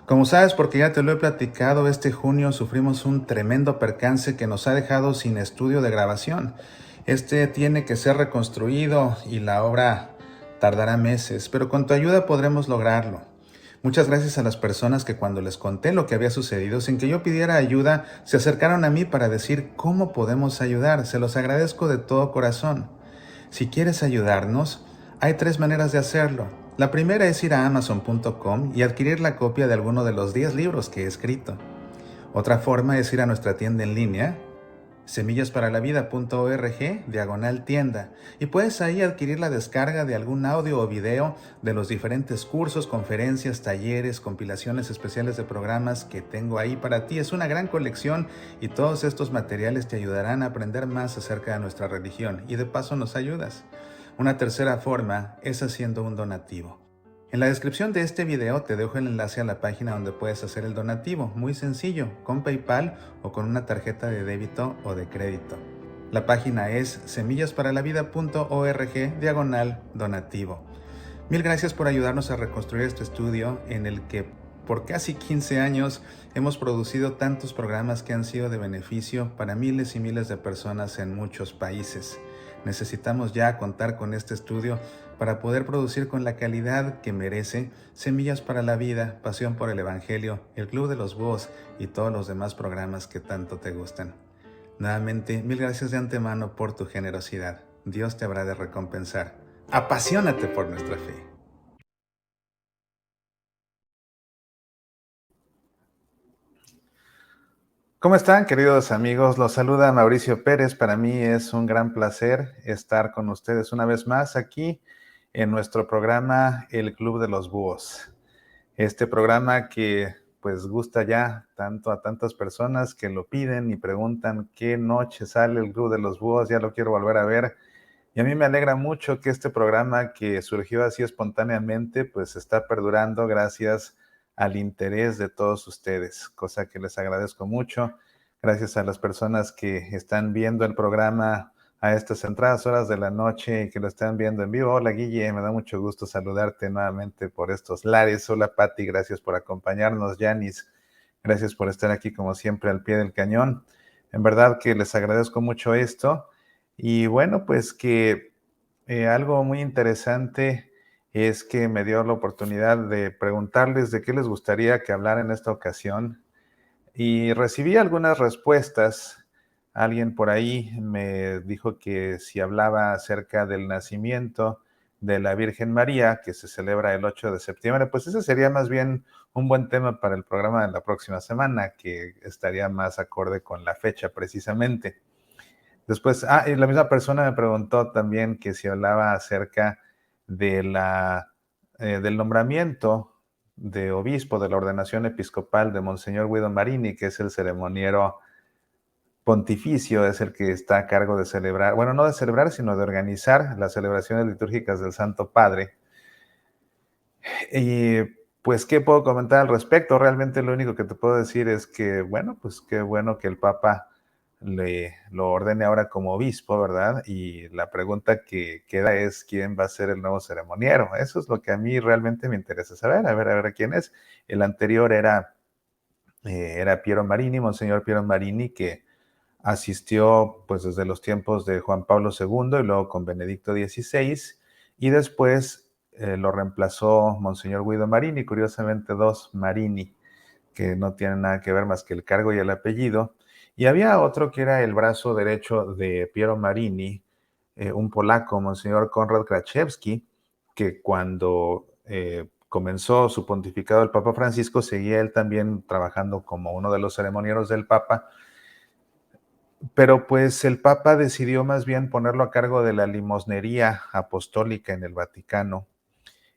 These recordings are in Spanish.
Como sabes, porque ya te lo he platicado, este junio sufrimos un tremendo percance que nos ha dejado sin estudio de grabación. Este tiene que ser reconstruido y la obra tardará meses, pero con tu ayuda podremos lograrlo. Muchas gracias a las personas que cuando les conté lo que había sucedido, sin que yo pidiera ayuda, se acercaron a mí para decir cómo podemos ayudar. Se los agradezco de todo corazón. Si quieres ayudarnos, hay 3 maneras de hacerlo. La primera es ir a amazon.com y adquirir la copia de alguno de los 10 libros que he escrito. Otra forma es ir a nuestra tienda en línea, semillasparalavida.org/tienda, y puedes ahí adquirir la descarga de algún audio o video de los diferentes cursos, conferencias, talleres, compilaciones especiales de programas que tengo ahí para ti. Es una gran colección y todos estos materiales te ayudarán a aprender más acerca de nuestra religión y de paso nos ayudas. Una tercera forma es haciendo un donativo. En la descripción de este video te dejo el enlace a la página donde puedes hacer el donativo, muy sencillo, con PayPal o con una tarjeta de débito o de crédito. La página es semillasparalavida.org/donativo. Mil gracias por ayudarnos a reconstruir este estudio en el que por casi 15 años hemos producido tantos programas que han sido de beneficio para miles y miles de personas en muchos países. Necesitamos ya contar con este estudio para poder producir con la calidad que merece Semillas para la Vida, Pasión por el Evangelio, el Club de los Búhos y todos los demás programas que tanto te gustan. Nuevamente, mil gracias de antemano por tu generosidad. Dios te habrá de recompensar. Apasionate por nuestra fe. ¿Cómo están, queridos amigos? Los saluda Mauricio Pérez. Para mí es un gran placer estar con ustedes una vez más aquí en nuestro programa El Club de los Búhos. Este programa que pues gusta ya tanto a tantas personas que lo piden y preguntan qué noche sale el Club de los Búhos, ya lo quiero volver a ver. Y a mí me alegra mucho que este programa que surgió así espontáneamente pues está perdurando gracias al interés de todos ustedes, cosa que les agradezco mucho. Gracias a las personas que están viendo el programa a estas entradas horas de la noche y que lo están viendo en vivo. Hola Guille, me da mucho gusto saludarte nuevamente por estos lares. Hola Pati, gracias por acompañarnos. Yanis, gracias por estar aquí como siempre al pie del cañón. En verdad que les agradezco mucho esto. Y bueno, pues que algo muy interesante es que me dio la oportunidad de preguntarles de qué les gustaría que hablara en esta ocasión y recibí algunas respuestas. Alguien por ahí me dijo que si hablaba acerca del nacimiento de la Virgen María, que se celebra el 8 de septiembre, pues ese sería más bien un buen tema para el programa de la próxima semana, que estaría más acorde con la fecha precisamente. Después, y la misma persona me preguntó también que si hablaba acerca de del nombramiento de obispo, de la ordenación episcopal de Monseñor Guido Marini, que es el ceremoniero pontificio, es el que está a cargo de celebrar, bueno, no de celebrar, sino de organizar las celebraciones litúrgicas del Santo Padre. Y pues, ¿qué puedo comentar al respecto? Realmente lo único que te puedo decir es que, bueno, pues qué bueno que el Papa lo ordene ahora como obispo, ¿verdad? Y la pregunta que queda es quién va a ser el nuevo ceremoniero. Eso es lo que a mí realmente me interesa saber, a ver quién es. El anterior era Piero Marini, Monseñor Piero Marini, que asistió pues desde los tiempos de Juan Pablo II y luego con Benedicto XVI, y después lo reemplazó Monseñor Guido Marini, curiosamente dos Marini, que no tienen nada que ver más que el cargo y el apellido. Y había otro que era el brazo derecho de Piero Marini, un polaco, Monseñor Konrad Kraszewski, que cuando comenzó su pontificado el Papa Francisco, seguía él también trabajando como uno de los ceremonieros del Papa, pero pues el Papa decidió más bien ponerlo a cargo de la limosnería apostólica en el Vaticano.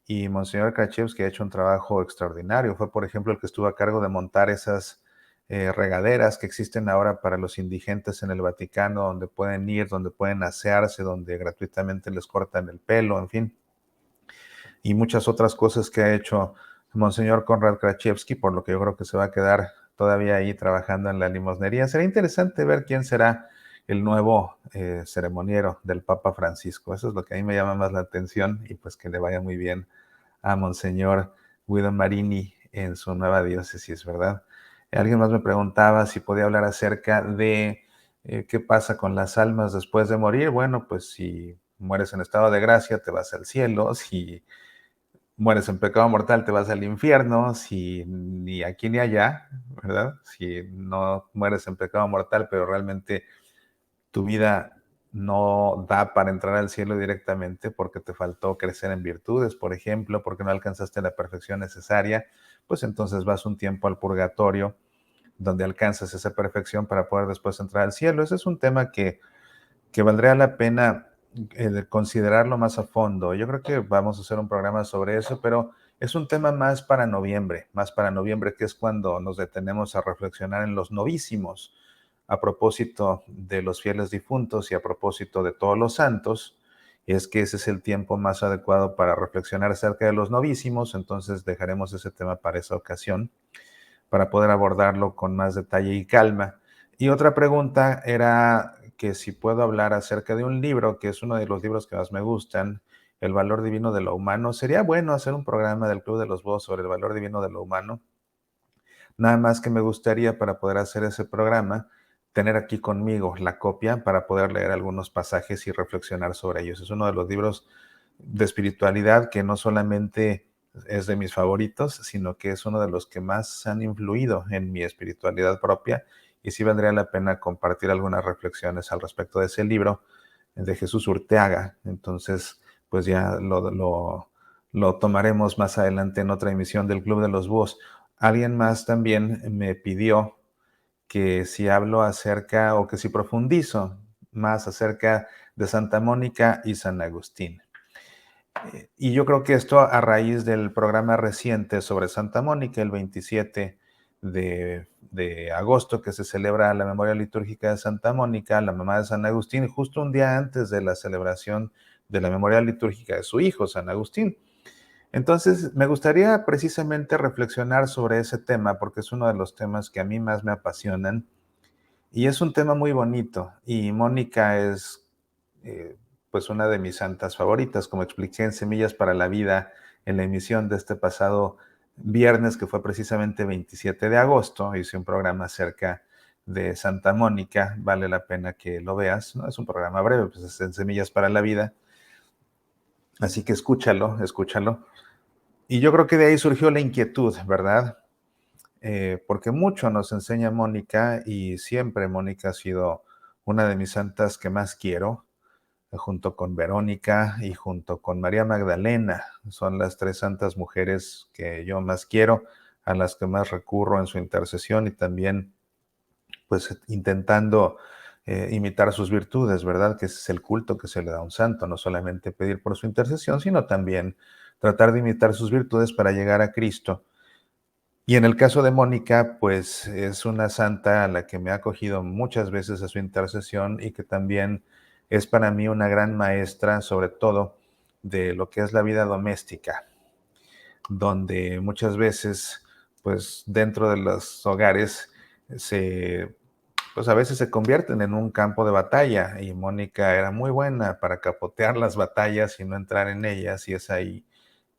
Y Monseñor Kraszewski ha hecho un trabajo extraordinario. Fue, por ejemplo, el que estuvo a cargo de montar esas regaderas que existen ahora para los indigentes en el Vaticano, donde pueden ir, donde pueden asearse, donde gratuitamente les cortan el pelo, en fin. y muchas otras cosas que ha hecho Monseñor Konrad Kraszewski, por lo que yo creo que se va a quedar todavía ahí trabajando en la limosnería. Será interesante ver quién será el nuevo ceremoniero del Papa Francisco. Eso es lo que a mí me llama más la atención, y pues que le vaya muy bien a Monseñor Guido Marini en su nueva diócesis, ¿verdad? Alguien más me preguntaba si podía hablar acerca de qué pasa con las almas después de morir. Bueno, pues si mueres en estado de gracia, te vas al cielo. Si mueres en pecado mortal, te vas al infierno. Si ni aquí ni allá, ¿verdad? Si no mueres en pecado mortal, pero realmente tu vida no da para entrar al cielo directamente porque te faltó crecer en virtudes, por ejemplo, porque no alcanzaste la perfección necesaria, pues entonces vas un tiempo al purgatorio donde alcanzas esa perfección para poder después entrar al cielo. Ese es un tema que valdría la pena considerarlo más a fondo. Yo creo que vamos a hacer un programa sobre eso, pero es un tema más para noviembre, que es cuando nos detenemos a reflexionar en los novísimos, a propósito de los fieles difuntos y a propósito de todos los santos. Es que ese es el tiempo más adecuado para reflexionar acerca de los novísimos, entonces dejaremos ese tema para esa ocasión, para poder abordarlo con más detalle y calma. Y otra pregunta era que si puedo hablar acerca de un libro, que es uno de los libros que más me gustan, El valor divino de lo humano. Sería bueno hacer un programa del Club de los Búhos sobre el valor divino de lo humano. Nada más que me gustaría, para poder hacer ese programa, tener aquí conmigo la copia para poder leer algunos pasajes y reflexionar sobre ellos. Es uno de los libros de espiritualidad que no solamente es de mis favoritos, sino que es uno de los que más han influido en mi espiritualidad propia, y sí valdría la pena compartir algunas reflexiones al respecto de ese libro de Jesús Urteaga. Entonces, pues ya lo tomaremos más adelante en otra emisión del Club de los Búhos. Alguien más también me pidió que si hablo acerca o que si profundizo más acerca de Santa Mónica y San Agustín. Y yo creo que esto a raíz del programa reciente sobre Santa Mónica, el 27 de agosto, que se celebra la memoria litúrgica de Santa Mónica, la mamá de San Agustín, justo un día antes de la celebración de la memoria litúrgica de su hijo, San Agustín. Entonces, me gustaría precisamente reflexionar sobre ese tema, porque es uno de los temas que a mí más me apasionan, y es un tema muy bonito. Y Mónica es, eh, pues, una de mis santas favoritas, como expliqué en Semillas para la Vida, en la emisión de este pasado viernes, que fue precisamente 27 de agosto. Hice un programa acerca de Santa Mónica, vale la pena que lo veas, ¿no? Es un programa breve, pues es en Semillas para la Vida, así que escúchalo, escúchalo. Y yo creo que de ahí surgió la inquietud, ¿verdad? Porque mucho nos enseña Mónica, y siempre Mónica ha sido una de mis santas que más quiero, junto con Verónica y junto con María Magdalena. Son las tres santas mujeres que yo más quiero, a las que más recurro en su intercesión, y también pues intentando imitar sus virtudes, ¿verdad? Que ese es el culto que se le da a un santo, no solamente pedir por su intercesión, sino también tratar de imitar sus virtudes para llegar a Cristo. Y en el caso de Mónica, pues es una santa a la que me ha acogido muchas veces a su intercesión, y que también es para mí una gran maestra, sobre todo de lo que es la vida doméstica, donde muchas veces, pues dentro de los hogares, se, pues a veces se convierten en un campo de batalla, y Mónica era muy buena para capotear las batallas y no entrar en ellas, y es ahí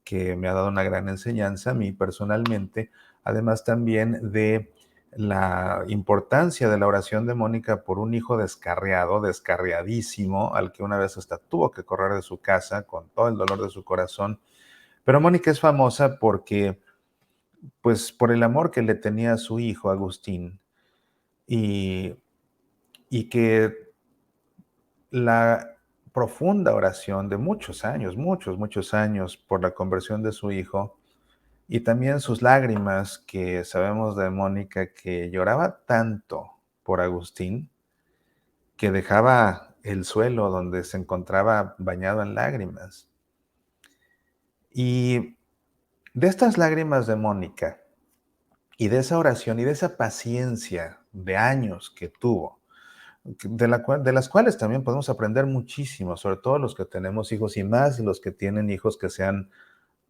que me ha dado una gran enseñanza a mí personalmente, además también de la importancia de la oración de Mónica por un hijo descarriado, descarriadísimo, al que una vez hasta tuvo que correr de su casa con todo el dolor de su corazón. Pero Mónica es famosa porque, pues, por el amor que le tenía a su hijo Agustín, y, y que la profunda oración de muchos años, muchos, muchos años por la conversión de su hijo, y también sus lágrimas, que sabemos de Mónica que lloraba tanto por Agustín que dejaba el suelo donde se encontraba bañado en lágrimas. Y de estas lágrimas de Mónica, y de esa oración y de esa paciencia de años que tuvo, de las cuales también podemos aprender muchísimo, sobre todo los que tenemos hijos, y más los que tienen hijos que sean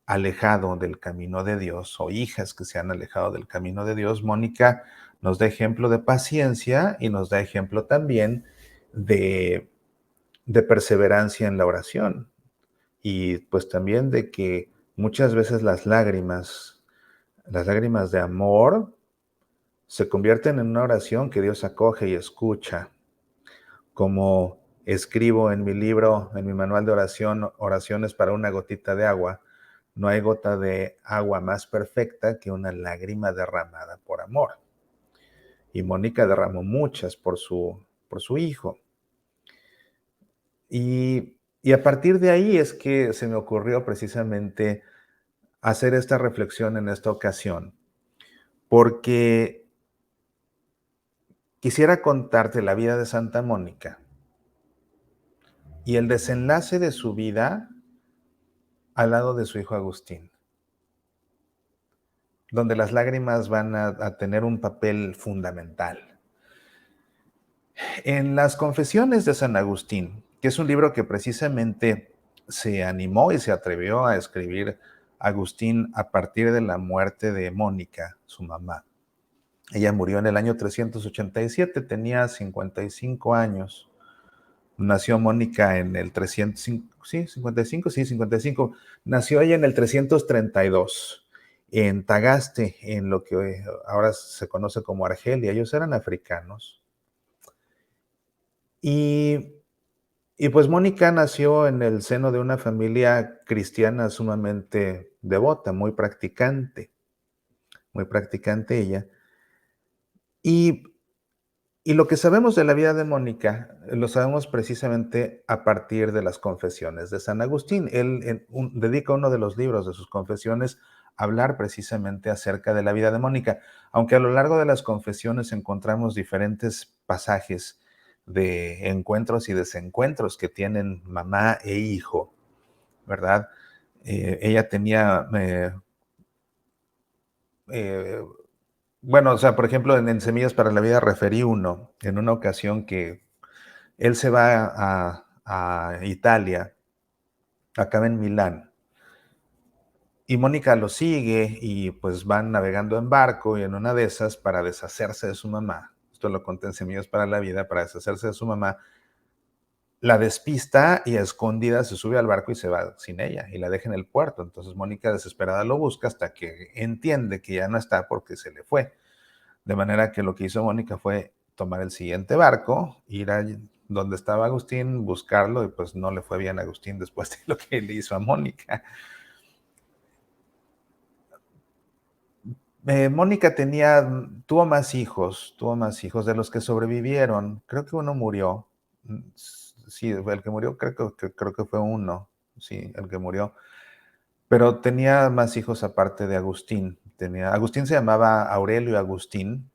alejado del camino de Dios o hijas que se han alejado del camino de Dios, Mónica nos da ejemplo de paciencia y nos da ejemplo también de, de perseverancia en la oración y pues también de que muchas veces las lágrimas de amor se convierten en una oración que Dios acoge y escucha, como escribo en mi libro, en mi manual de oración, Oraciones para una gotita de agua. No hay gota de agua más perfecta que una lágrima derramada por amor. Y Mónica derramó muchas por su hijo. Y a partir de ahí es que se me ocurrió precisamente hacer esta reflexión en esta ocasión, porque quisiera contarte la vida de Santa Mónica y el desenlace de su vida al lado de su hijo Agustín, donde las lágrimas van a tener un papel fundamental. En las Confesiones de San Agustín, que es un libro que precisamente se animó y se atrevió a escribir Agustín a partir de la muerte de Mónica, su mamá. Ella murió en el año 387, tenía 55 años. Nació Mónica en el 305, sí, 55, sí, 55. Nació ella en el 332, en Tagaste, en lo que ahora se conoce como Argelia. Ellos eran africanos. Y, y pues Mónica nació en el seno de una familia cristiana sumamente devota, muy practicante ella. Y Y lo que sabemos de la vida de Mónica, lo sabemos precisamente a partir de las confesiones de San Agustín. Él dedica uno de los libros de sus confesiones a hablar precisamente acerca de la vida de Mónica, aunque a lo largo de las confesiones encontramos diferentes pasajes de encuentros y desencuentros que tienen mamá e hijo, ¿verdad? Ella tenía eh, bueno, o sea, por ejemplo, en Semillas para la Vida referí uno, en una ocasión que él se va a Italia, acaba en Milán, y Mónica lo sigue y pues van navegando en barco y en una de esas, para deshacerse de su mamá, esto lo conté en Semillas para la Vida, para deshacerse de su mamá, la despista y a escondidas se sube al barco y se va sin ella y la deja en el puerto. Entonces Mónica desesperada lo busca hasta que entiende que ya no está porque se le fue. De manera que lo que hizo Mónica fue tomar el siguiente barco, ir a donde estaba Agustín, buscarlo, y pues no le fue bien a Agustín después de lo que le hizo a Mónica. Mónica tuvo más hijos de los que sobrevivieron. Creo que uno murió. Sí, el que murió creo que fue uno. Sí, el que murió. Pero tenía más hijos aparte de Agustín. Agustín se llamaba Aurelio Agustín.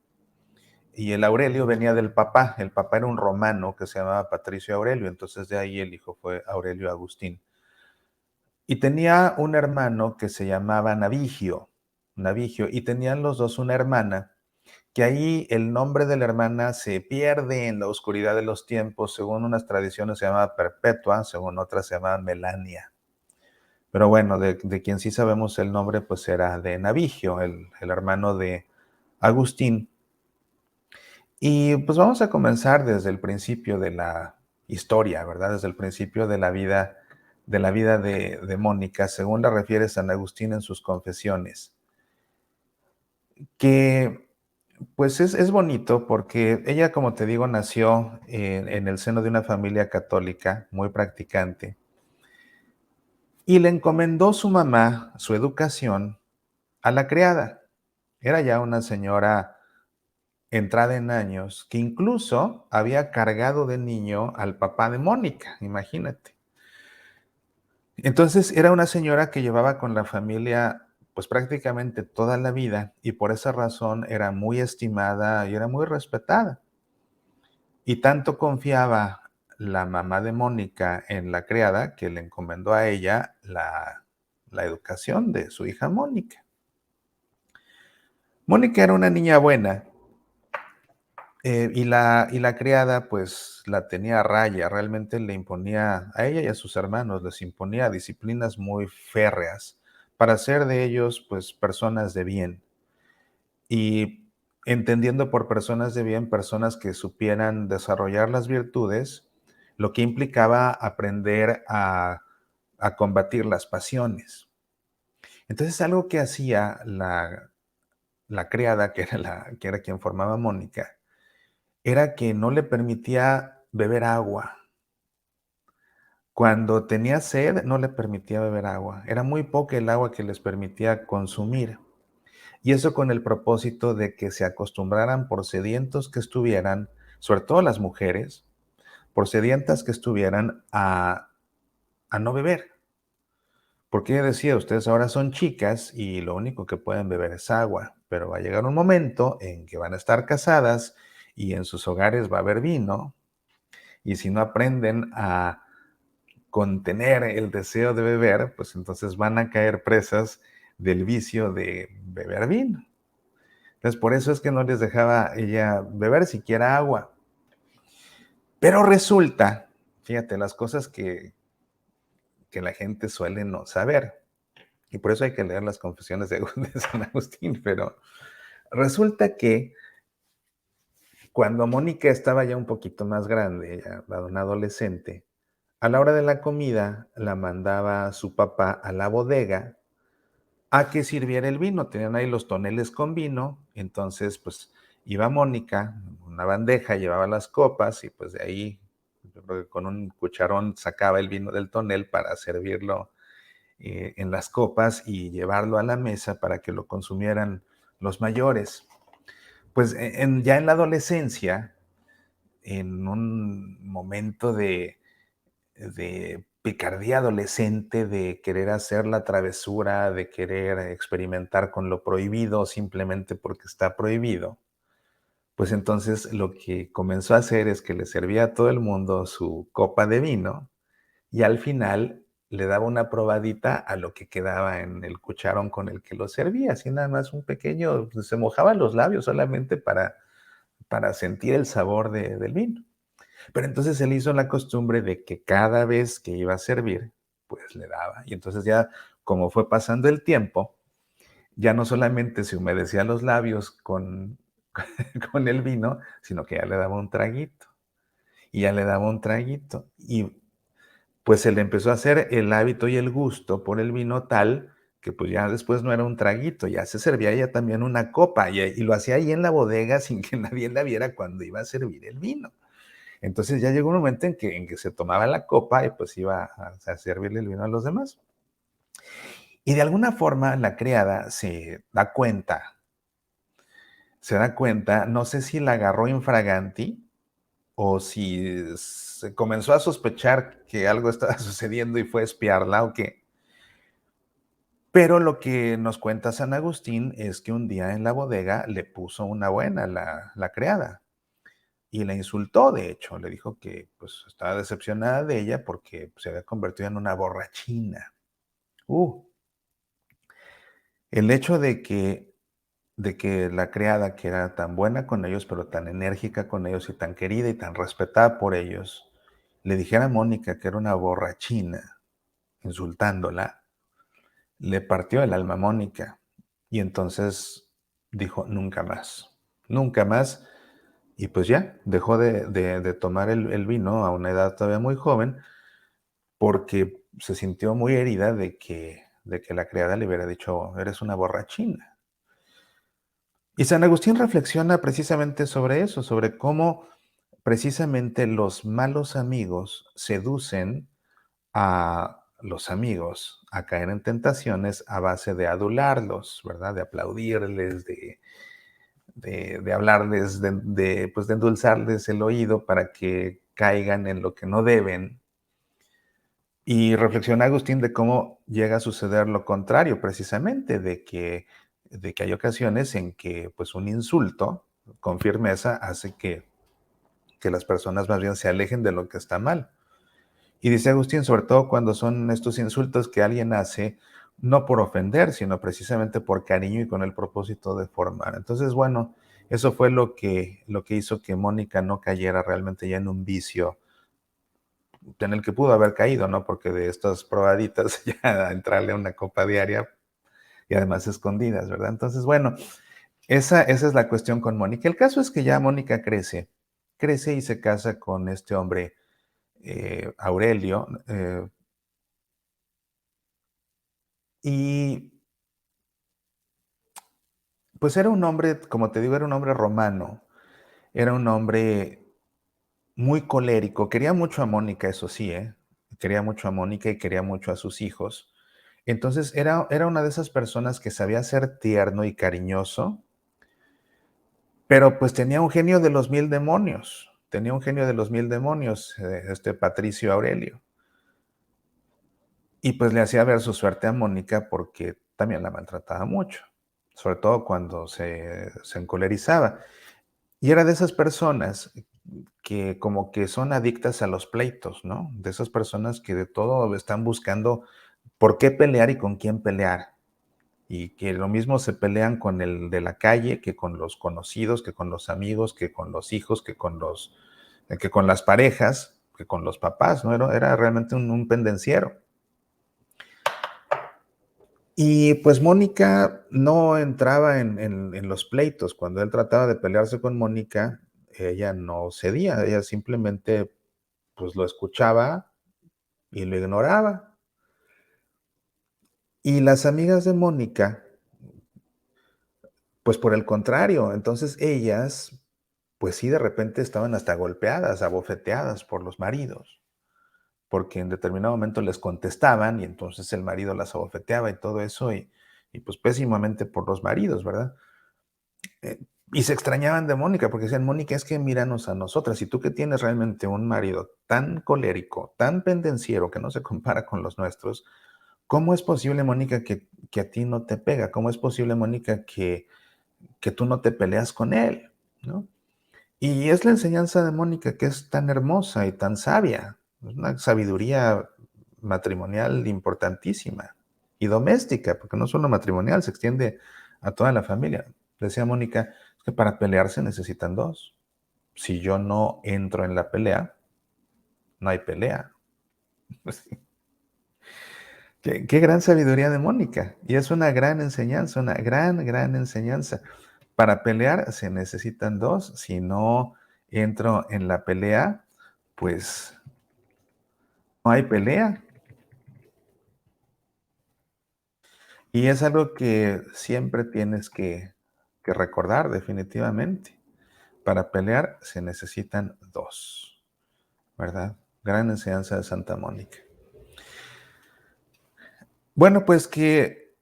Y el Aurelio venía del papá. El papá era un romano que se llamaba Patricio Aurelio, entonces de ahí el hijo fue Aurelio Agustín. Y tenía un hermano que se llamaba Navigio, y tenían los dos una hermana, que ahí el nombre de la hermana se pierde en la oscuridad de los tiempos. Según unas tradiciones se llama Perpetua, según otras se llama Melania. Pero bueno, de quien sí sabemos el nombre, pues era de Navigio, el hermano de Agustín. Y pues vamos a comenzar desde el principio de la historia, ¿verdad? Desde el principio de la vida de Mónica, según la refiere San Agustín en sus confesiones, que pues es bonito porque ella, como te digo, nació en el seno de una familia católica muy practicante y le encomendó su mamá su educación a la criada. Era ya una señora entrada en años, que incluso había cargado de niño al papá de Mónica, imagínate. Entonces era una señora que llevaba con la familia pues prácticamente toda la vida y por esa razón era muy estimada y era muy respetada. Y tanto confiaba la mamá de Mónica en la criada que le encomendó a ella la educación de su hija Mónica. Mónica era una niña buena. Y la criada, pues, la tenía a raya, realmente le imponía a ella y a sus hermanos, les imponía disciplinas muy férreas para hacer de ellos, pues, personas de bien. Y entendiendo por personas de bien, personas que supieran desarrollar las virtudes, lo que implicaba aprender a combatir las pasiones. Entonces, algo que hacía la criada, que era quien formaba a Mónica, era que no le permitía beber agua. Cuando tenía sed, no le permitía beber agua. Era muy poca el agua que les permitía consumir. Y eso con el propósito de que se acostumbraran, por sedientos que estuvieran, sobre todo las mujeres, por sedientas que estuvieran, a no beber. Porque ella decía, ustedes ahora son chicas y lo único que pueden beber es agua, pero va a llegar un momento en que van a estar casadas y en sus hogares va a haber vino, y si no aprenden a contener el deseo de beber, pues entonces van a caer presas del vicio de beber vino. Entonces, por eso es que no les dejaba ella beber siquiera agua. Pero resulta, fíjate, las cosas que la gente suele no saber, y por eso hay que leer las confesiones de San Agustín, pero resulta que cuando Mónica estaba ya un poquito más grande, ya una adolescente, a la hora de la comida la mandaba su papá a la bodega a que sirviera el vino. Tenían ahí los toneles con vino, entonces pues iba Mónica, una bandeja, llevaba las copas y pues de ahí yo creo que con un cucharón sacaba el vino del tonel para servirlo en las copas y llevarlo a la mesa para que lo consumieran los mayores. Pues ya en la adolescencia, en un momento de picardía adolescente, de querer hacer la travesura, de querer experimentar con lo prohibido simplemente porque está prohibido, pues entonces lo que comenzó a hacer es que le servía a todo el mundo su copa de vino y al final le daba una probadita a lo que quedaba en el cucharón con el que lo servía, así nada más un pequeño, pues se mojaba los labios solamente para sentir el sabor del vino. Pero entonces él hizo la costumbre de que cada vez que iba a servir, pues le daba. Y entonces ya, como fue pasando el tiempo, ya no solamente se humedecía los labios con el vino, sino que ya le daba un traguito. Y ya le daba un traguito. Y pues se le empezó a hacer el hábito y el gusto por el vino tal que pues ya después no era un traguito, ya se servía ella también una copa y lo hacía ahí en la bodega sin que nadie la viera cuando iba a servir el vino. Entonces ya llegó un momento en que se tomaba la copa y pues iba a servirle el vino a los demás. Y de alguna forma la criada se da cuenta, no sé si la agarró infraganti o si se comenzó a sospechar que algo estaba sucediendo y fue a espiarla o qué. Pero lo que nos cuenta San Agustín es que un día en la bodega le puso una buena la criada y la insultó, de hecho, le dijo que pues estaba decepcionada de ella porque se había convertido en una borrachina. Uh, el hecho de que la criada, que era tan buena con ellos, pero tan enérgica con ellos y tan querida y tan respetada por ellos, le dijera a Mónica que era una borrachina, insultándola, le partió el alma a Mónica. Y entonces dijo, nunca más. Y pues ya, dejó de tomar el vino a una edad todavía muy joven porque se sintió muy herida de que la criada le hubiera dicho, eres una borrachina. Y San Agustín reflexiona precisamente sobre eso, sobre cómo precisamente los malos amigos seducen a los amigos a caer en tentaciones a base de adularlos, ¿verdad? De aplaudirles, de hablarles, pues de endulzarles el oído para que caigan en lo que no deben. Y reflexiona Agustín de cómo llega a suceder lo contrario, precisamente, de que hay ocasiones en que pues un insulto con firmeza hace que las personas más bien se alejen de lo que está mal. Y dice Agustín, sobre todo cuando son estos insultos que alguien hace, no por ofender, sino precisamente por cariño y con el propósito de formar. Entonces, bueno, eso fue lo que hizo que Mónica no cayera realmente ya en un vicio en el que pudo haber caído, ¿no? Porque de estas probaditas ya entrarle a una copa diaria, y además escondidas, ¿verdad? Entonces, bueno, esa es la cuestión con Mónica. El caso es que ya Mónica crece y se casa con este hombre, Aurelio, y pues era un hombre, como te digo, era un hombre romano, era un hombre muy colérico, quería mucho a Mónica, eso sí, ¿eh? Quería mucho a Mónica y quería mucho a sus hijos. Entonces era una de esas personas que sabía ser tierno y cariñoso, pero pues tenía un genio de los mil demonios, tenía un genio de los mil demonios, este Patricio Aurelio. Y pues le hacía ver su suerte a Mónica porque también la maltrataba mucho, sobre todo cuando se encolerizaba. Y era de esas personas que como que son adictas a los pleitos, ¿no? De esas personas que de todo están buscando por qué pelear y con quién pelear. Y que lo mismo se pelean con el de la calle, que con los conocidos, que con los amigos, que con los hijos, que con las parejas, que con los papás, ¿no? Era realmente un pendenciero. Y pues Mónica no entraba en los pleitos. Cuando él trataba de pelearse con Mónica, ella no cedía, ella simplemente pues lo escuchaba y lo ignoraba. Y las amigas de Mónica, pues por el contrario, entonces ellas, pues sí, de repente estaban hasta golpeadas, abofeteadas por los maridos, porque en determinado momento les contestaban y entonces el marido las abofeteaba y todo eso, y pues pésimamente por los maridos, ¿verdad? Eh, y se extrañaban de Mónica, porque decían, Mónica, es que míranos a nosotras, y tú que tienes realmente un marido tan colérico, tan pendenciero, que no se compara con los nuestros, ¿cómo es posible, Mónica, que a ti no te pega? ¿Cómo es posible, Mónica, que tú no te peleas con él? ¿No? Y es la enseñanza de Mónica que es tan hermosa y tan sabia, es una sabiduría matrimonial importantísima y doméstica, porque no solo matrimonial, se extiende a toda la familia. Decía Mónica, es que para pelearse necesitan dos. Si yo no entro en la pelea, no hay pelea. Pues, qué gran sabiduría de Mónica. Y es una gran enseñanza, una gran enseñanza. Para pelear se necesitan dos. Si no entro en la pelea, pues no hay pelea. Y es algo que siempre tienes que recordar definitivamente. Para pelear se necesitan dos, ¿verdad? Gran enseñanza de Santa Mónica. Bueno, pues que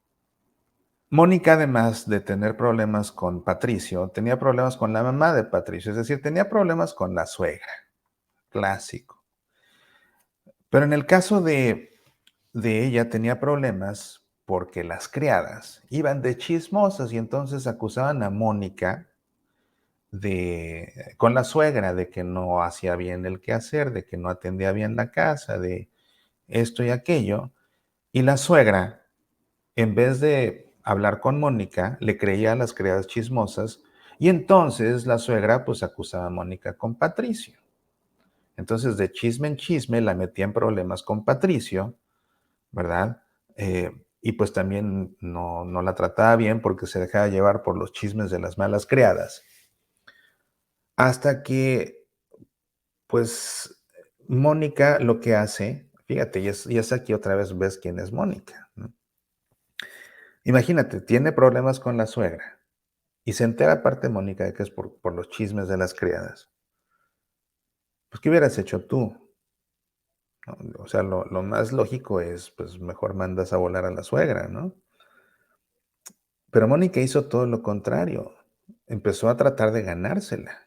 Mónica, además de tener problemas con Patricio, tenía problemas con la mamá de Patricio, es decir, tenía problemas con la suegra, clásico. Pero en el caso de ella tenía problemas porque las criadas iban de chismosas y entonces acusaban a Mónica con la suegra de que no hacía bien el quehacer, de que no atendía bien la casa, de esto y aquello. Y la suegra, en vez de hablar con Mónica, le creía a las criadas chismosas y entonces la suegra pues acusaba a Mónica con Patricio. Entonces de chisme en chisme la metía en problemas con Patricio, ¿verdad? Y pues también no la trataba bien porque se dejaba llevar por los chismes de las malas criadas. Hasta que, pues, Mónica lo que hace, fíjate, y es aquí otra vez ves quién es Mónica, ¿no? Imagínate, tiene problemas con la suegra y se entera aparte Mónica de que es por los chismes de las criadas. Pues, ¿qué hubieras hecho tú? ¿No? O sea, lo más lógico es, pues, mejor mandas a volar a la suegra, ¿no? Pero Mónica hizo todo lo contrario. Empezó a tratar de ganársela.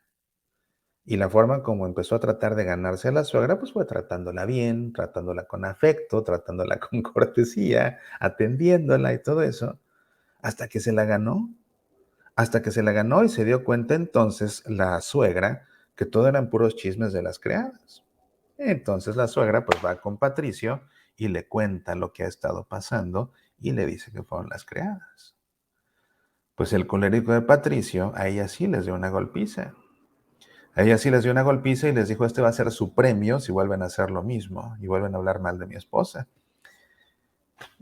Y la forma como empezó a tratar de ganarse a la suegra, pues fue tratándola bien, tratándola con afecto, tratándola con cortesía, atendiéndola y todo eso, hasta que se la ganó. Hasta que se la ganó y se dio cuenta entonces la suegra que todo eran puros chismes de las criadas. Entonces la suegra pues va con Patricio y le cuenta lo que ha estado pasando y le dice que fueron las criadas. Pues el colérico de Patricio a ella sí les dio una golpiza. A ella sí les dio una golpiza y les dijo, este va a ser su premio si vuelven a hacer lo mismo y vuelven a hablar mal de mi esposa.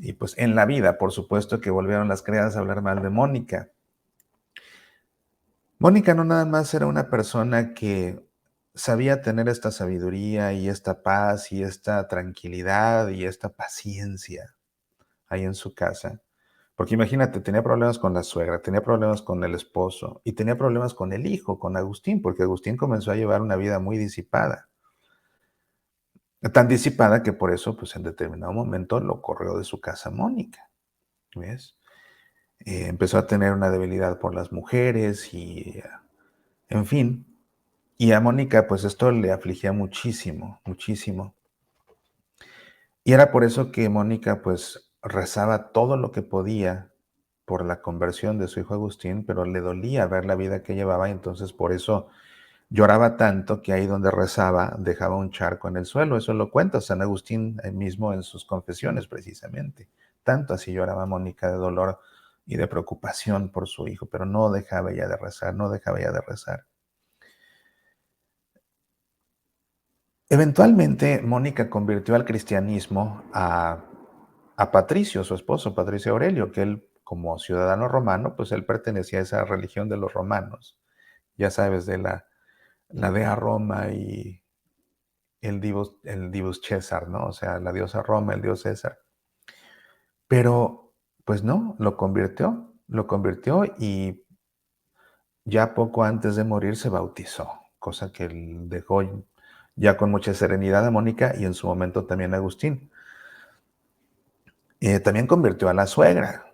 Y pues en la vida, por supuesto que volvieron las criadas a hablar mal de Mónica. Mónica no nada más era una persona que sabía tener esta sabiduría y esta paz y esta tranquilidad y esta paciencia ahí en su casa. Porque imagínate, tenía problemas con la suegra, tenía problemas con el esposo y tenía problemas con el hijo, con Agustín, porque Agustín comenzó a llevar una vida muy disipada. Tan disipada que por eso, pues en determinado momento lo corrió de su casa Mónica, ¿ves? Empezó a tener una debilidad por las mujeres y, en fin. Y a Mónica, pues esto le afligía muchísimo, muchísimo. Y era por eso que Mónica, pues rezaba todo lo que podía por la conversión de su hijo Agustín, pero le dolía ver la vida que llevaba y entonces por eso lloraba tanto que ahí donde rezaba dejaba un charco en el suelo. Eso lo cuenta San Agustín mismo en sus confesiones precisamente. Tanto así lloraba Mónica de dolor y de preocupación por su hijo, pero no dejaba ella de rezar, no dejaba ella de rezar. Eventualmente, Mónica convirtió al cristianismo a Patricio, su esposo, Patricio Aurelio, que él, como ciudadano romano, pues él pertenecía a esa religión de los romanos. Ya sabes, de la dea Roma y el divus César, ¿no? O sea, la diosa Roma, el dios César. Pero, pues no, lo convirtió y ya poco antes de morir se bautizó, cosa que dejó ya con mucha serenidad a Mónica y en su momento también a Agustín. También convirtió a la suegra.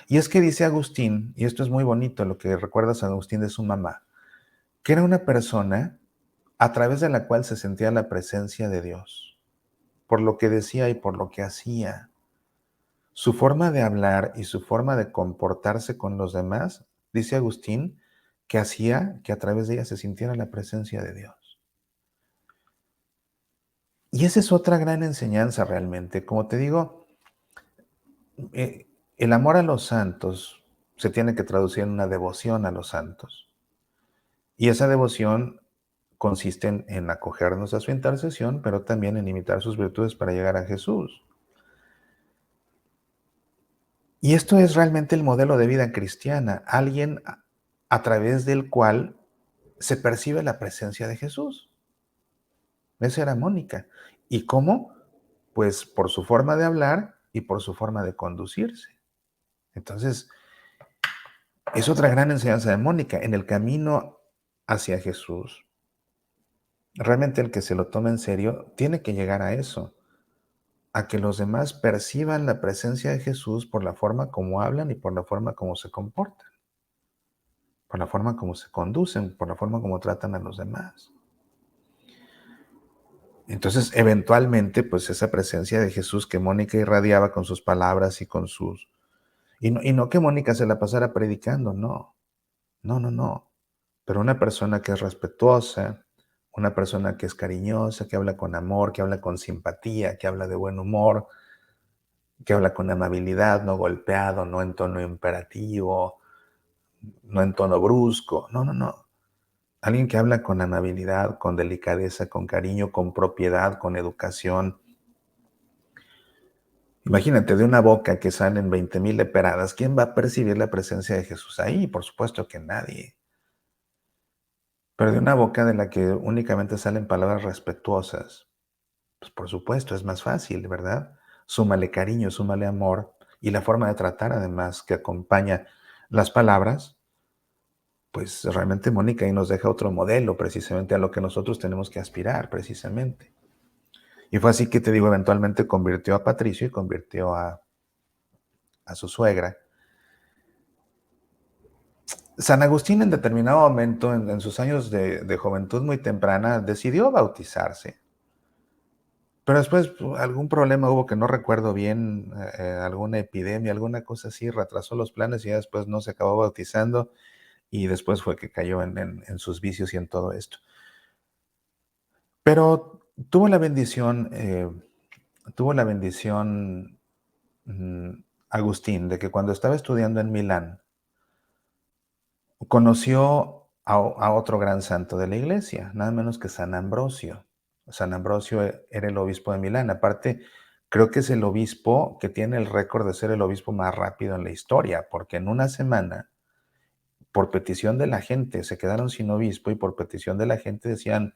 Y es que dice Agustín, y esto es muy bonito, lo que recuerda San Agustín de su mamá, que era una persona a través de la cual se sentía la presencia de Dios, por lo que decía y por lo que hacía. Su forma de hablar y su forma de comportarse con los demás, dice Agustín, que hacía que a través de ella se sintiera la presencia de Dios. Y esa es otra gran enseñanza realmente. Como te digo, el amor a los santos se tiene que traducir en una devoción a los santos. Y esa devoción consiste en acogernos a su intercesión, pero también en imitar sus virtudes para llegar a Jesús. Y esto es realmente el modelo de vida cristiana, alguien a través del cual se percibe la presencia de Jesús. Esa era Mónica. ¿Y cómo? Pues por su forma de hablar y por su forma de conducirse. Entonces, es otra gran enseñanza de Mónica. En el camino hacia Jesús, realmente el que se lo toma en serio tiene que llegar a eso, a que los demás perciban la presencia de Jesús por la forma como hablan y por la forma como se comportan, por la forma como se conducen, por la forma como tratan a los demás. Entonces, eventualmente, pues esa presencia de Jesús que Mónica irradiaba con sus palabras y con sus... Y no que Mónica se la pasara predicando, no, no, no, no. Pero una persona que es respetuosa, una persona que es cariñosa, que habla con amor, que habla con simpatía, que habla de buen humor, que habla con amabilidad, no golpeado, no en tono imperativo, no en tono brusco. No, no, no. Alguien que habla con amabilidad, con delicadeza, con cariño, con propiedad, con educación. Imagínate, de una boca que salen 20,000 leperadas, ¿quién va a percibir la presencia de Jesús ahí? Por supuesto que nadie. Pero de una boca de la que únicamente salen palabras respetuosas, pues por supuesto es más fácil, ¿verdad? Súmale cariño, súmale amor y la forma de tratar además que acompaña las palabras, pues realmente Mónica ahí nos deja otro modelo precisamente a lo que nosotros tenemos que aspirar precisamente. Y fue así que te digo, eventualmente convirtió a Patricio y convirtió a su suegra. San Agustín en determinado momento, en sus años de juventud muy temprana, decidió bautizarse. Pero después algún problema hubo que no recuerdo bien, alguna epidemia, alguna cosa así, retrasó los planes y ya después no se acabó bautizando y después fue que cayó en sus vicios y en todo esto. Pero tuvo la bendición mm, Agustín de que cuando estaba estudiando en Milán, conoció a otro gran santo de la iglesia, nada menos que San Ambrosio. San Ambrosio era el obispo de Milán. Aparte, Creo que es el obispo que tiene el récord de ser el obispo más rápido en la historia, porque en una semana, por petición de la gente, se quedaron sin obispo y por petición de la gente decían,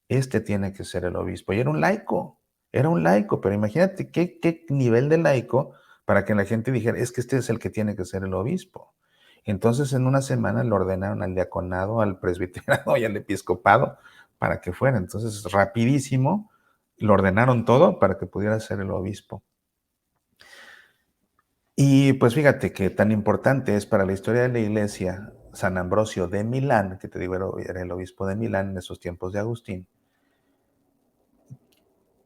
este tiene que ser el obispo. Y era un laico, pero imagínate qué nivel de laico para que la gente dijera, es que este es el que tiene que ser el obispo. Entonces en una semana le ordenaron al diaconado, al presbiterado y al episcopado para que fuera. Entonces rapidísimo lo ordenaron todo para que pudiera ser el obispo. Y pues fíjate que tan importante es para la historia de la iglesia San Ambrosio de Milán, que te digo era el obispo de Milán en esos tiempos de Agustín,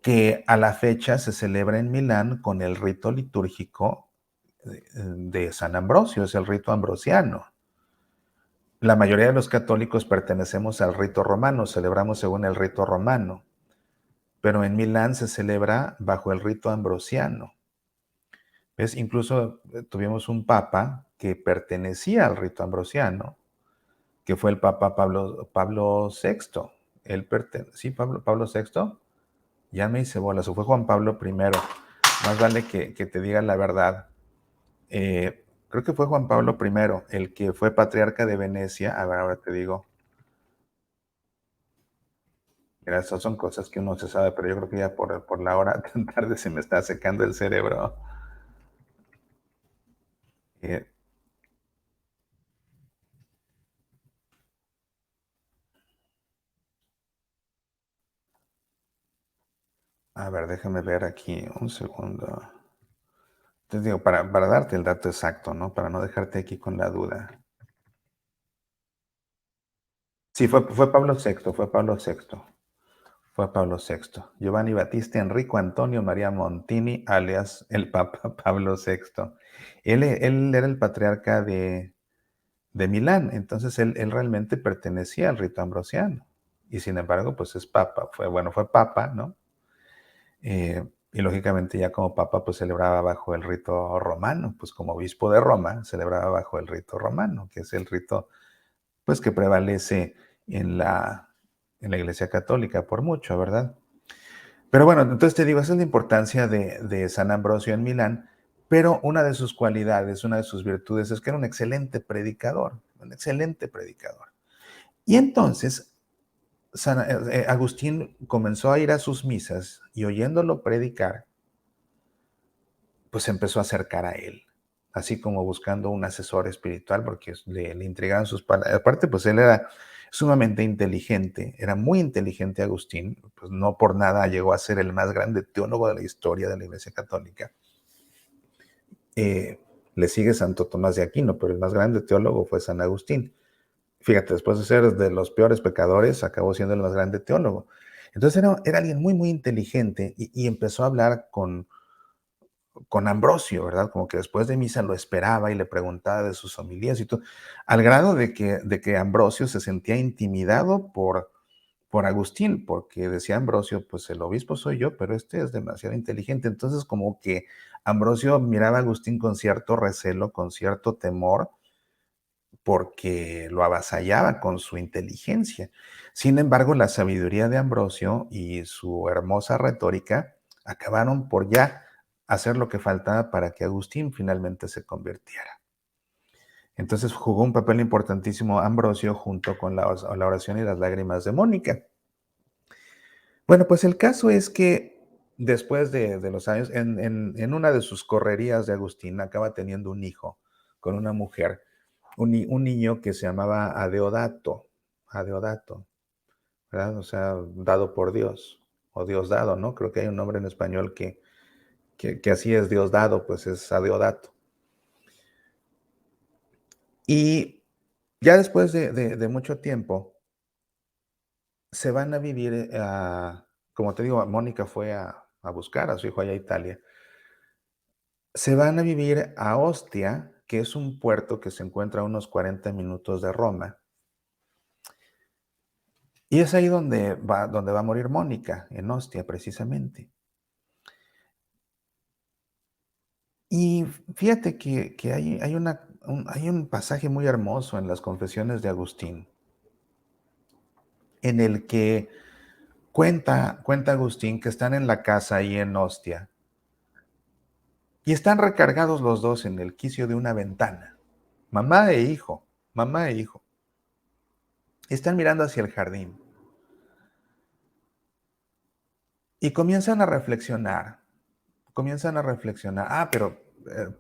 que a la fecha se celebra en Milán con el rito litúrgico de San Ambrosio, es el rito ambrosiano. La mayoría de los católicos pertenecemos al rito romano, celebramos según el rito romano, pero en Milán se celebra bajo el rito ambrosiano. ¿Ves? Incluso tuvimos un papa que pertenecía al rito ambrosiano, que fue el Papa Pablo VI. Sí, Pablo VI, ya me hice bolas, o fue Juan Pablo I. Más vale que te diga la verdad. Creo que fue Juan Pablo I, el que fue patriarca de Venecia. A ver, ahora te digo. Mira, esas son cosas que uno se sabe, pero yo creo que ya por la hora tan tarde se me está secando el cerebro. Eh, a ver, déjame ver aquí un segundo. Te digo, para darte el dato exacto, ¿no? Para no dejarte aquí con la duda. Sí, fue Pablo VI, fue Pablo VI. Fue Pablo VI. Giovanni Battista Enrico Antonio María Montini, alias el Papa Pablo VI. Él era el patriarca de Milán, entonces él realmente pertenecía al rito ambrosiano. Y sin embargo, pues es papa, fue papa, ¿no? Y lógicamente ya como papa, pues celebraba bajo el rito romano, pues como obispo de Roma, celebraba bajo el rito romano, que es el rito, pues que prevalece en en la Iglesia Católica por mucho, ¿verdad? Pero bueno, entonces te digo, esa es la importancia de San Ambrosio en Milán, pero una de sus cualidades, una de sus virtudes es que era un excelente predicador, un excelente predicador. Y entonces Agustín comenzó a ir a sus misas y oyéndolo predicar, pues se empezó a acercar a él, así como buscando un asesor espiritual, porque le intrigaban sus palabras. Aparte, pues él era sumamente inteligente, era muy inteligente Agustín, pues no por nada llegó a ser el más grande teólogo de la historia de la Iglesia Católica. Le sigue Santo Tomás de Aquino, pero el más grande teólogo fue San Agustín. Fíjate, después de ser de los peores pecadores, acabó siendo el más grande teólogo. Entonces era alguien muy, muy inteligente y empezó a hablar con Ambrosio, ¿verdad? Como que después de misa lo esperaba y le preguntaba de sus homilías y todo, al grado de que Ambrosio se sentía intimidado por Agustín, porque decía Ambrosio, pues el obispo soy yo, pero este es demasiado inteligente. Entonces como que Ambrosio miraba a Agustín con cierto recelo, con cierto temor, porque lo avasallaba con su inteligencia. Sin embargo, la sabiduría de Ambrosio y su hermosa retórica acabaron por ya hacer lo que faltaba para que Agustín finalmente se convirtiera. Entonces jugó un papel importantísimo Ambrosio junto con la oración y las lágrimas de Mónica. Bueno, pues el caso es que después de los años, en una de sus correrías de Agustín, acaba teniendo un hijo con una mujer, un niño que se llamaba Adeodato, ¿verdad? O sea, dado por Dios, o Dios dado, ¿no? Creo que hay un nombre en español que así es Dios dado, pues es Adeodato. Y ya después de mucho tiempo, se van a vivir, como te digo, Mónica fue a buscar a su hijo allá a Italia. Se van a vivir a Ostia, que es un puerto que se encuentra a unos 40 minutos de Roma. Y es ahí donde va a morir Mónica, en Ostia precisamente. Y fíjate que hay un pasaje muy hermoso en las Confesiones de Agustín, en el que cuenta Agustín que están en la casa ahí en Ostia Y están recargados los dos en el quicio de una ventana, mamá e hijo, mamá e hijo. Están mirando hacia el jardín y comienzan a reflexionar. Pero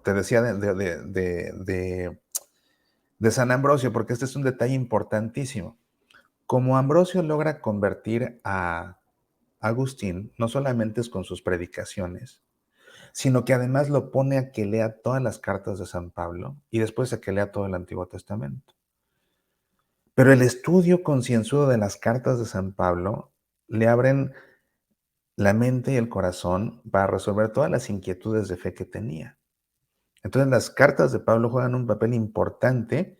te decía de San Ambrosio, porque este es un detalle importantísimo. Como Ambrosio logra convertir a Agustín, no solamente es con sus predicaciones, sino que además lo pone a que lea todas las cartas de San Pablo y después a que lea todo el Antiguo Testamento. Pero el estudio concienzudo de las cartas de San Pablo le abren la mente y el corazón para resolver todas las inquietudes de fe que tenía. Entonces las cartas de Pablo juegan un papel importante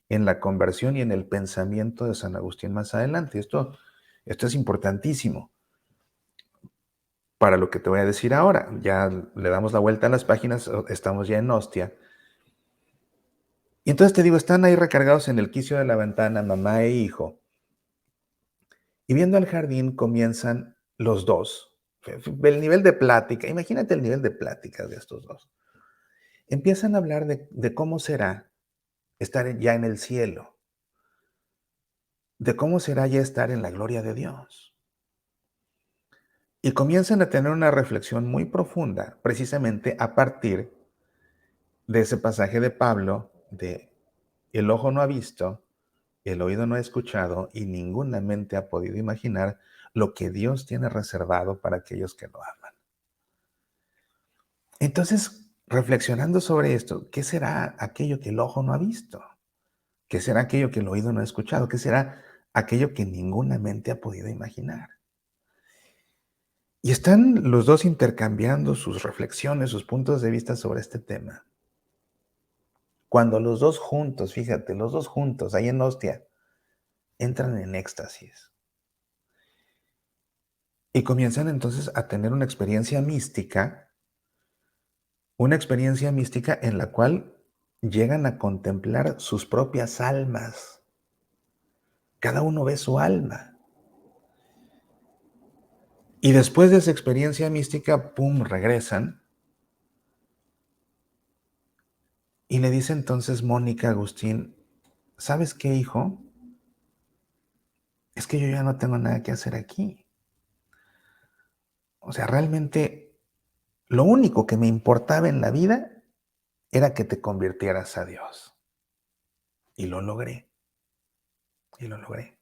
en la conversión y en el pensamiento de San Agustín más adelante. Esto es importantísimo para lo que te voy a decir ahora. Ya le damos la vuelta a las páginas, estamos ya en Ostia. Y entonces te digo, están ahí recargados en el quicio de la ventana, mamá e hijo. Y viendo al jardín comienzan los dos. El nivel de plática, imagínate el nivel de plática de estos dos. Empiezan a hablar de cómo será estar ya en el cielo, de cómo será ya estar en la gloria de Dios. Y comienzan a tener una reflexión muy profunda, precisamente a partir de ese pasaje de Pablo, de el ojo no ha visto, el oído no ha escuchado y ninguna mente ha podido imaginar lo que Dios tiene reservado para aquellos que lo aman. Entonces, reflexionando sobre esto, ¿qué será aquello que el ojo no ha visto? ¿Qué será aquello que el oído no ha escuchado? ¿Qué será aquello que ninguna mente ha podido imaginar? Y están los dos intercambiando sus reflexiones, sus puntos de vista sobre este tema. Cuando los dos juntos, fíjate, los dos juntos, ahí en Ostia, entran en éxtasis. Y comienzan entonces a tener una experiencia mística en la cual llegan a contemplar sus propias almas. Cada uno ve su alma. Y después de esa experiencia mística, ¡pum!, regresan. Y le dice entonces Mónica a Agustín, ¿sabes qué, hijo? Es que yo ya no tengo nada que hacer aquí. O sea, realmente lo único que me importaba en la vida era que te convirtieras a Dios. Y lo logré. Y lo logré.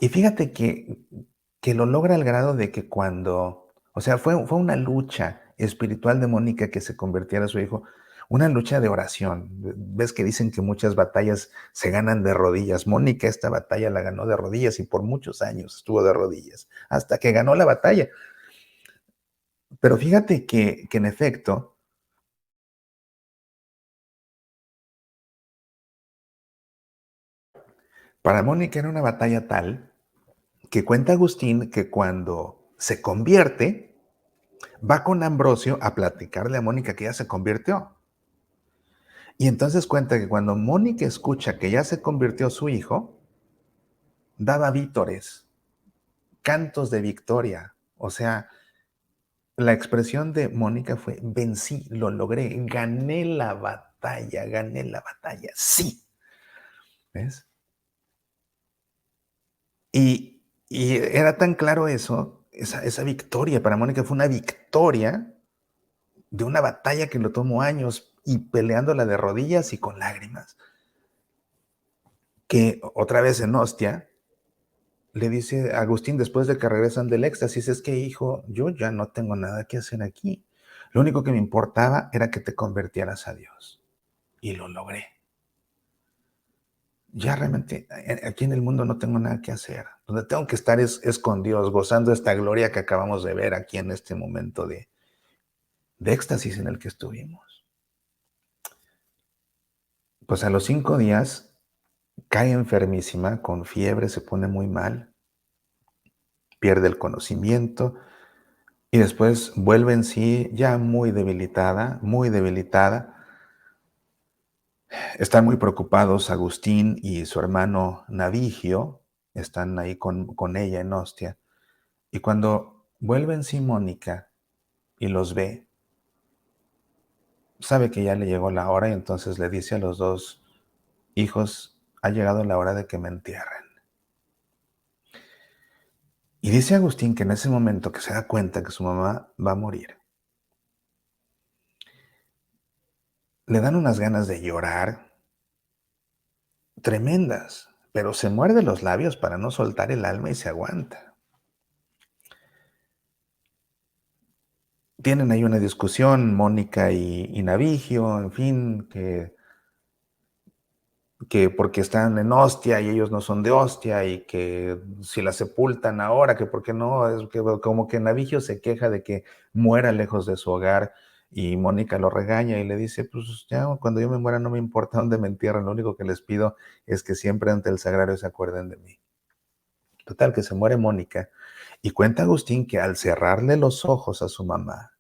Y fíjate que lo logra al grado de que o sea, fue una lucha espiritual de Mónica que se convirtiera a su hijo, una lucha de oración. Ves que dicen que muchas batallas se ganan de rodillas. Mónica esta batalla la ganó de rodillas y por muchos años estuvo de rodillas, hasta que ganó la batalla. Pero fíjate que en efecto, para Mónica era una batalla tal que cuenta Agustín que cuando se convierte, va con Ambrosio a platicarle a Mónica que ya se convirtió. Y entonces cuenta que cuando Mónica escucha que ya se convirtió su hijo, daba vítores, cantos de victoria. O sea, la expresión de Mónica fue, vencí, lo logré, gané la batalla, sí. ¿Ves? Y era tan claro eso, esa victoria para Mónica fue una victoria de una batalla que lo tomó años y peleándola de rodillas y con lágrimas. Que otra vez en Ostia, le dice a Agustín después de que regresan del éxtasis, es que hijo, yo ya no tengo nada que hacer aquí. Lo único que me importaba era que te convirtieras a Dios. Y lo logré. Ya realmente aquí en el mundo no tengo nada que hacer. Donde tengo que estar es con Dios, gozando esta gloria que acabamos de ver aquí en este momento de éxtasis en el que estuvimos. Pues a los 5 días cae enfermísima, con fiebre, se pone muy mal, pierde el conocimiento y después vuelve en sí ya muy debilitada, muy debilitada. Están muy preocupados Agustín y su hermano Navigio, están ahí con ella en Ostia. Y cuando vuelve en sí Mónica, y los ve, sabe que ya le llegó la hora y entonces le dice a los dos hijos, ha llegado la hora de que me entierren. Y dice Agustín que en ese momento que se da cuenta que su mamá va a morir, le dan unas ganas de llorar tremendas, pero se muerde los labios para no soltar el alma y se aguanta. Tienen ahí una discusión, Mónica y Navigio, en fin, que porque están en Ostia y ellos no son de Ostia y que si la sepultan ahora, que por qué no, es que como que Navigio se queja de que muera lejos de su hogar y Mónica lo regaña y le dice, pues ya cuando yo me muera no me importa dónde me entierran, lo único que les pido es que siempre ante el sagrario se acuerden de mí. Total, que se muere Mónica y cuenta Agustín que al cerrarle los ojos a su mamá,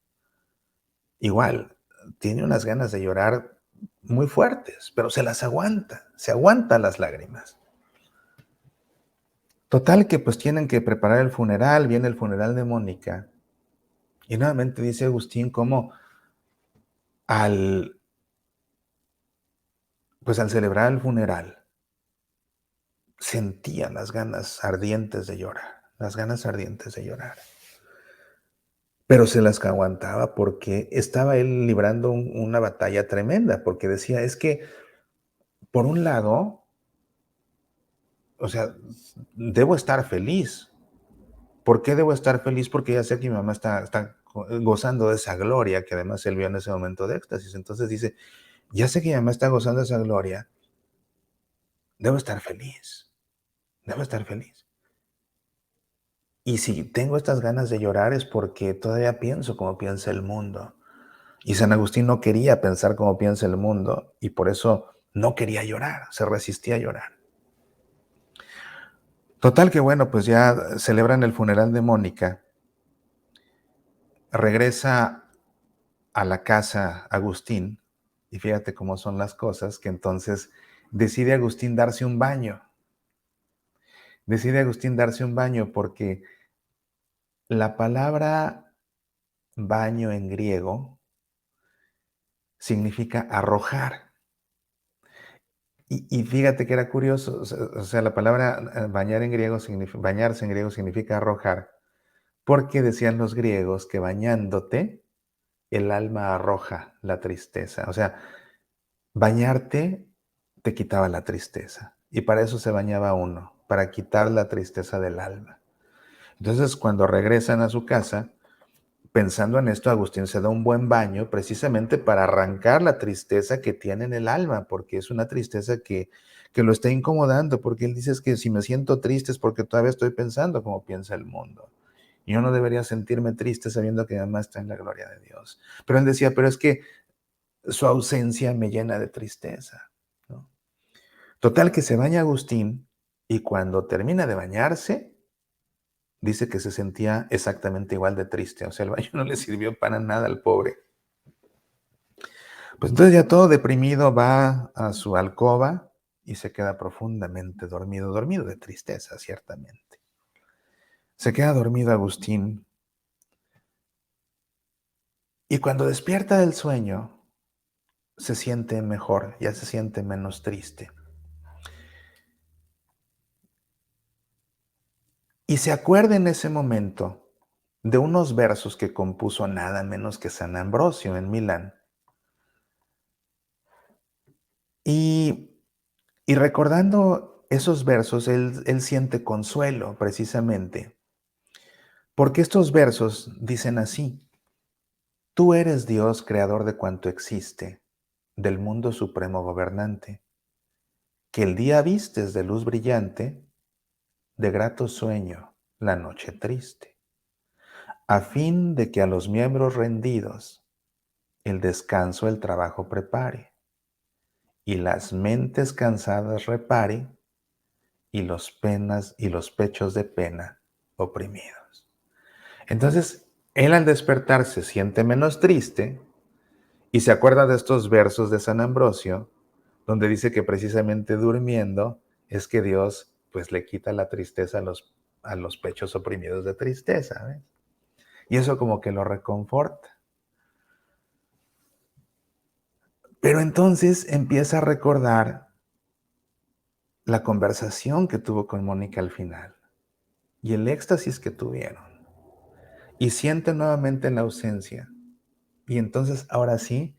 igual, tiene unas ganas de llorar muy fuertes, pero se las aguanta, se aguanta las lágrimas. Total que pues tienen que preparar el funeral, viene el funeral de Mónica, y nuevamente dice Agustín cómo al, pues al celebrar el funeral, sentía las ganas ardientes de llorar, las ganas ardientes de llorar. Pero se las aguantaba porque estaba él librando una batalla tremenda, porque decía, es que por un lado, o sea, debo estar feliz. ¿Por qué debo estar feliz? Porque ya sé que mi mamá está gozando de esa gloria que además él vio en ese momento de éxtasis. Entonces dice, ya sé que mi mamá está gozando de esa gloria, debo estar feliz, debo estar feliz. Y si tengo estas ganas de llorar es porque todavía pienso como piensa el mundo. Y San Agustín no quería pensar como piensa el mundo y por eso no quería llorar, se resistía a llorar. Total que bueno, pues ya celebran el funeral de Mónica, regresa a la casa Agustín, y fíjate cómo son las cosas, que entonces decide Agustín darse un baño. Decide Agustín darse un baño porque la palabra baño en griego significa arrojar. Y fíjate que era curioso, o sea, la palabra bañar en griego bañarse en griego significa arrojar, porque decían los griegos que bañándote, el alma arroja la tristeza. O sea, bañarte te quitaba la tristeza. Y para eso se bañaba uno, para quitar la tristeza del alma. Entonces, cuando regresan a su casa, pensando en esto, Agustín se da un buen baño precisamente para arrancar la tristeza que tiene en el alma, porque es una tristeza que lo está incomodando, porque él dice es que si me siento triste es porque todavía estoy pensando como piensa el mundo. Y yo no debería sentirme triste sabiendo que mi mamá está en la gloria de Dios. Pero él decía, pero es que su ausencia me llena de tristeza, ¿no? Total que se baña Agustín y cuando termina de bañarse, dice que se sentía exactamente igual de triste. O sea, el baño no le sirvió para nada al pobre. Pues entonces ya todo deprimido va a su alcoba y se queda profundamente dormido, dormido de tristeza, ciertamente. Se queda dormido Agustín y cuando despierta del sueño se siente mejor, ya se siente menos triste. Y se acuerda en ese momento de unos versos que compuso nada menos que San Ambrosio en Milán. Y, y recordando esos versos, él siente consuelo precisamente, porque estos versos dicen así, tú eres Dios, creador de cuanto existe, del mundo supremo gobernante, que el día vistes de luz brillante, de grato sueño la noche triste, a fin de que a los miembros rendidos el descanso el trabajo prepare, y las mentes cansadas repare, y los pechos de pena oprimidos. Entonces, él al despertar se siente menos triste y se acuerda de estos versos de San Ambrosio, donde dice que precisamente durmiendo es que Dios pues le quita la tristeza a los pechos oprimidos de tristeza, ¿ves? Y eso como que lo reconforta. Pero entonces empieza a recordar la conversación que tuvo con Mónica al final y el éxtasis que tuvieron. Y siente nuevamente la ausencia. Y entonces ahora sí,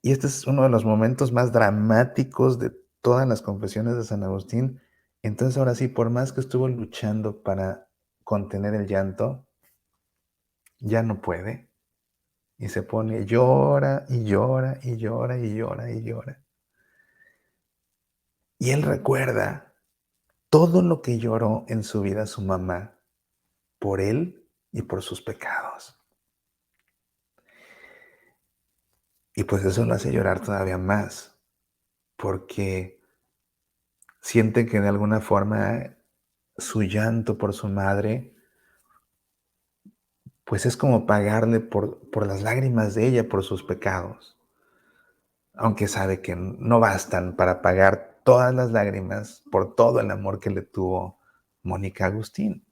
y este es uno de los momentos más dramáticos de todas las confesiones de San Agustín, entonces ahora sí, por más que estuvo luchando para contener el llanto, ya no puede. Y se pone, llora y llora y llora y llora y llora. Y él recuerda todo lo que lloró en su vida su mamá por él y por sus pecados. Y pues eso lo hace llorar todavía más, porque siente que de alguna forma su llanto por su madre, pues es como pagarle por las lágrimas de ella, por sus pecados. Aunque sabe que no bastan para pagar todas las lágrimas por todo el amor que le tuvo Mónica Agustín,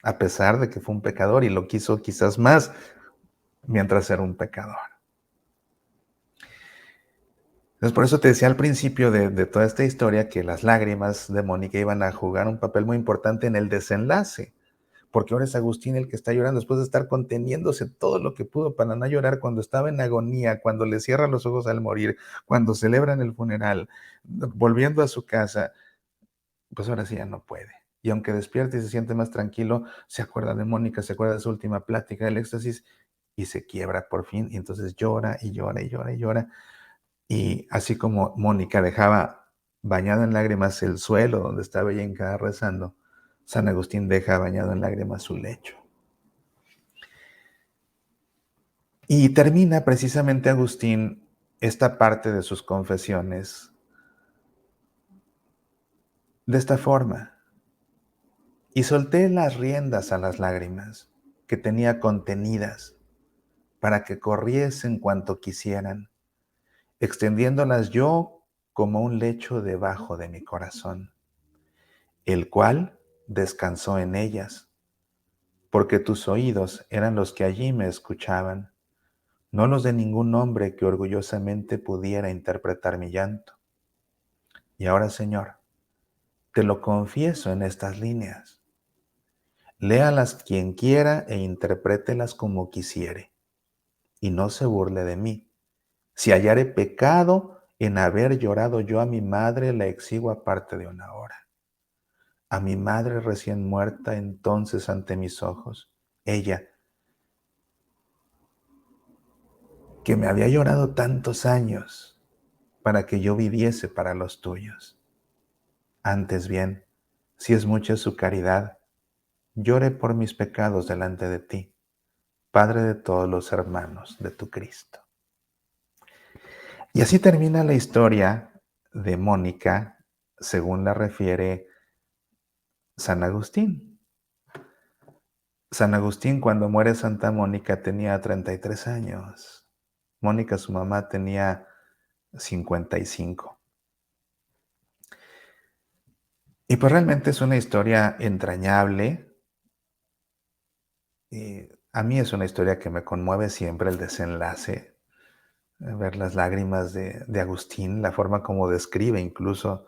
a pesar de que fue un pecador y lo quiso quizás más mientras era un pecador. Entonces, por eso te decía al principio de toda esta historia que las lágrimas de Mónica iban a jugar un papel muy importante en el desenlace, porque ahora es Agustín el que está llorando después de estar conteniéndose todo lo que pudo para no llorar cuando estaba en agonía, cuando le cierra los ojos al morir, cuando celebran el funeral, volviendo a su casa, pues ahora sí ya no puede. Y aunque despierte y se siente más tranquilo, se acuerda de Mónica, se acuerda de su última plática, del éxtasis, y se quiebra por fin, y entonces llora y llora y llora y llora. Y así como Mónica dejaba bañado en lágrimas el suelo donde estaba ella hincada rezando, San Agustín deja bañado en lágrimas su lecho. Y termina precisamente Agustín esta parte de sus confesiones de esta forma. Y solté las riendas a las lágrimas que tenía contenidas para que corriesen cuanto quisieran, extendiéndolas yo como un lecho debajo de mi corazón, el cual descansó en ellas, porque tus oídos eran los que allí me escuchaban, no los de ningún hombre que orgullosamente pudiera interpretar mi llanto. Y ahora, Señor, te lo confieso en estas líneas. Léalas quien quiera e interprételas como quisiere, y no se burle de mí. Si hallare pecado en haber llorado yo a mi madre la exigua parte de una hora. A mi madre recién muerta entonces ante mis ojos, ella, que me había llorado tantos años para que yo viviese para los tuyos. Antes bien, si es mucha su caridad, llore por mis pecados delante de ti, Padre de todos los hermanos de tu Cristo. Y así termina la historia de Mónica, según la refiere San Agustín. San Agustín, cuando muere Santa Mónica, tenía 33 años. Mónica, su mamá, tenía 55. Y pues realmente es una historia entrañable. A mí es una historia que me conmueve siempre el desenlace, ver las lágrimas de Agustín, la forma como describe incluso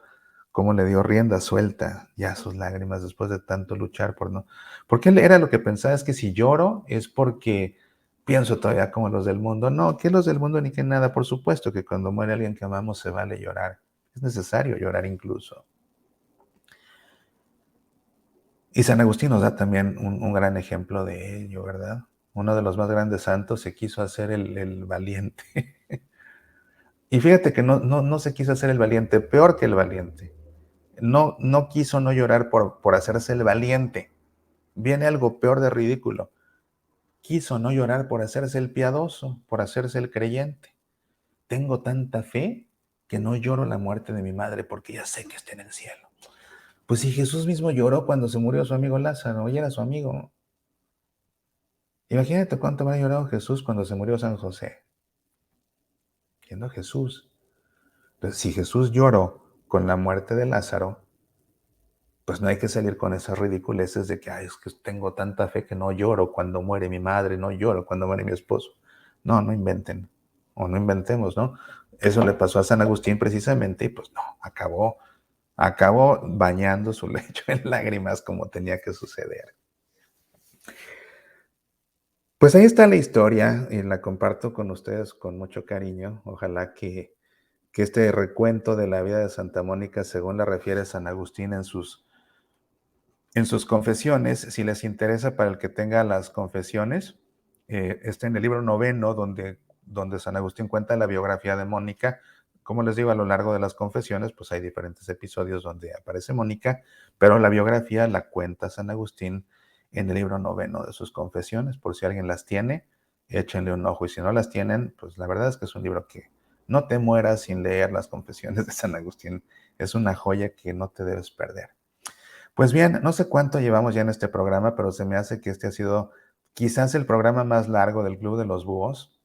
cómo le dio rienda suelta ya a sus lágrimas después de tanto luchar por no. Porque él era lo que pensaba, es que si lloro es porque pienso todavía como los del mundo. No, que los del mundo ni que nada, por supuesto que cuando muere alguien que amamos se vale llorar. Es necesario llorar incluso. Y San Agustín nos da también un gran ejemplo de ello, ¿verdad? Uno de los más grandes santos se quiso hacer el valiente. Y fíjate que no se quiso hacer el valiente, peor que el valiente. No quiso no llorar por hacerse el valiente. Viene algo peor de ridículo. Quiso no llorar por hacerse el piadoso, por hacerse el creyente. Tengo tanta fe que no lloro la muerte de mi madre porque ya sé que está en el cielo. Pues si Jesús mismo lloró cuando se murió su amigo Lázaro, y era su amigo. Imagínate cuánto habrá llorado Jesús cuando se murió San José, siendo Jesús. Entonces, si Jesús lloró con la muerte de Lázaro, pues no hay que salir con esas ridiculeces de que, ay, es que tengo tanta fe que no lloro cuando muere mi madre, no lloro cuando muere mi esposo. No, no inventen, o no inventemos, ¿no? Eso le pasó a San Agustín precisamente y pues no, acabó bañando su lecho en lágrimas como tenía que suceder. Pues ahí está la historia y la comparto con ustedes con mucho cariño. Ojalá que este recuento de la vida de Santa Mónica, según la refiere San Agustín en sus confesiones, si les interesa para el que tenga las confesiones, está en el libro noveno, donde San Agustín cuenta la biografía de Mónica. Como les digo, a lo largo de las confesiones, pues hay diferentes episodios donde aparece Mónica, pero la biografía la cuenta San Agustín en el libro noveno de sus confesiones. Por si alguien las tiene, échenle un ojo. Y si no las tienen, pues la verdad es que es un libro que no te mueras sin leer las confesiones de San Agustín. Es una joya que no te debes perder. Pues bien, no sé cuánto llevamos ya en este programa, pero se me hace que este ha sido quizás el programa más largo del Club de los Búhos,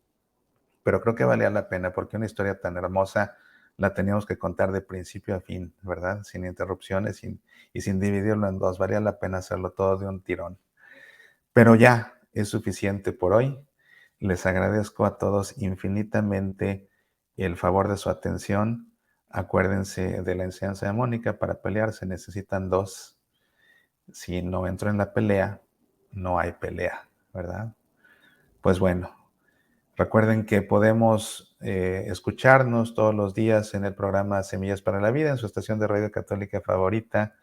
pero creo que valía la pena porque una historia tan hermosa la teníamos que contar de principio a fin, ¿verdad? Sin interrupciones y sin dividirlo en dos. Valía la pena hacerlo todo de un tirón. Pero ya es suficiente por hoy. Les agradezco a todos infinitamente el favor de su atención. Acuérdense de la enseñanza de Mónica, para pelear se necesitan dos. Si no entro en la pelea, no hay pelea, ¿verdad? Pues bueno, recuerden que podemos escucharnos todos los días en el programa Semillas para la Vida, en su estación de radio católica favorita,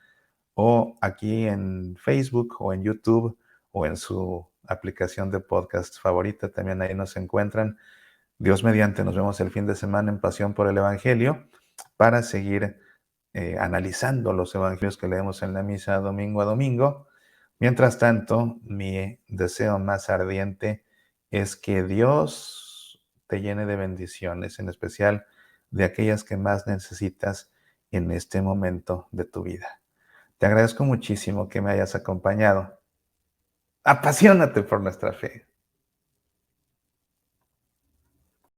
o aquí en Facebook o en YouTube o en su aplicación de podcast favorita. También ahí nos encuentran. Dios mediante, nos vemos el fin de semana en Pasión por el Evangelio para seguir analizando los evangelios que leemos en la misa domingo a domingo. Mientras tanto, mi deseo más ardiente es que Dios te llene de bendiciones, en especial de aquellas que más necesitas en este momento de tu vida. Te agradezco muchísimo que me hayas acompañado. Apasionate por nuestra fe.